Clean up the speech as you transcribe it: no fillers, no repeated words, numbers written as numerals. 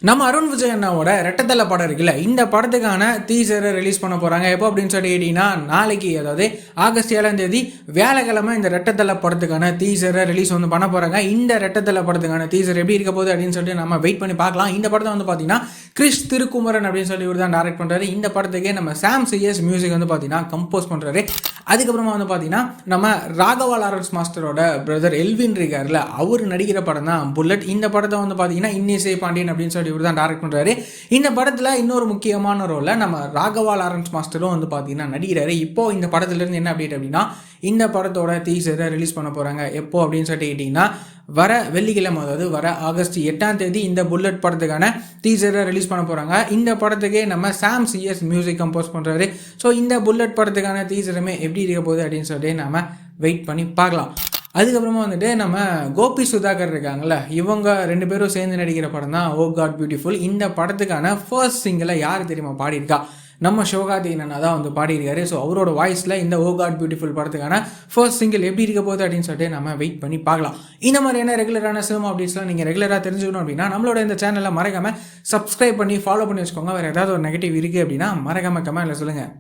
நம்ம அருண் விஜய் அண்ணாவோட ரெட்டத்தலை படம் இருக்குல்ல, இந்த படத்துக்கான டீசரை ரிலீஸ் பண்ண போகிறாங்க. எப்போ அப்படின்னு சொல்லி கேட்டிங்கன்னா, நாளைக்கு, அதாவது ஆகஸ்ட் 7ஆம் தேதி வியாழக்கிழமை இந்த ரெட்டத்தலை படத்துக்கான டீசரை ரிலீஸ் பண்ண போகிறாங்க. இந்த ரெட்டத்தலை படத்துக்கான டீசர் எப்படி இருக்க போகுது அப்படின்னு சொல்லிட்டு நம்ம வெயிட் பண்ணி பார்க்கலாம். இந்த படத்தை பார்த்தீங்கன்னா கிறிஸ் திருக்குமரன் அப்படின்னு சொல்லி இவர் தான் டைரக்ட் பண்ணுறாரு. இந்த படத்துக்கே நம்ம சாம் சிஎஸ் மியூசிக் பார்த்தீங்கன்னா கம்போஸ் பண்ணுறாரு. அதுக்கப்புறமா பார்த்தீங்கன்னா நம்ம ராகவா லாரன்ஸ் மாஸ்டரோட பிரதர் எல்வின் இருக்கார்ல, அவர் நடிக்கிற படம் தான் புல்லட். இந்த படத்தை பார்த்தீங்கன்னா இன்னிசை பாண்டியன் அப்படின்னு சொல்லி இவர் தான் டைரக்ட் பண்ணுறாரு. இந்த படத்தில் இன்னொரு முக்கியமான ரோலில் நம்ம ராகவா லாரன்ஸ் மாஸ்டரும் பார்த்தீங்கன்னா நடிக்கிறாரு. இப்போது இந்த படத்துலேருந்து என்ன அப்டேட் அப்படின்னா, இந்த படத்தோட டீசரை ரிலீஸ் பண்ண போகிறாங்க. எப்போ அப்படின்னு சொல்லிட்டு கேட்டிங்கன்னா, வர வெள்ளிக்கிழமை, அதாவது வர ஆகஸ்ட் 8ஆம் தேதி இந்த புல்லட் படத்துக்கான டீசரை ரிலீஸ் பண்ண போகிறாங்க. இந்த படத்துக்கே நம்ம சாம் சிஎஸ் மியூசிக் கம்போஸ் பண்ணுறாரு. ஸோ இந்த புல்லட் படத்துக்கான டீசருமே எப்படி இருக்க போகுது அப்படின்னு சொல்லிட்டு நம்ம வெயிட் பண்ணி பார்க்கலாம். அதுக்கப்புறமா நம்ம கோபி சுதாகர் இருக்காங்கல்ல, இவங்க 2 பேரும் சேர்ந்து நடிக்கிற படம் தான் ஓ காட் பியூட்டிஃபுல். இந்த படத்துக்கான ஃபர்ஸ்ட் சிங்கிளை யார் தெரியுமா பாடியிருக்கா? நம்ம சிவகார்த்திகேயன் தான் பாடியிருக்காரு. ஸோ அவரோட வாய்ஸில் இந்த ஓ காட் பியூட்டிஃபுல் படத்துக்கான ஃபர்ஸ்ட் சிங்கிள் எப்படி இருக்க போகுது அப்படின்னு சொல்லிட்டு நம்ம வெயிட் பண்ணி பார்க்கலாம். இந்த மாதிரியான ரெகுலரான சினிமா அப்டேட்ஸ்லாம் நீங்கள் ரெகுலராக தெரிஞ்சுக்கணும் அப்படின்னா நம்மளோட இந்த சேனலில் மறக்காமல் சப்ஸ்கிரைப் பண்ணி ஃபாலோ பண்ணி வச்சுக்கோங்க. வேறு ஏதாவது ஒரு நெகட்டிவ் இருக்குது அப்படின்னா மறக்காமல் கமெண்ட்டில் சொல்லுங்கள்.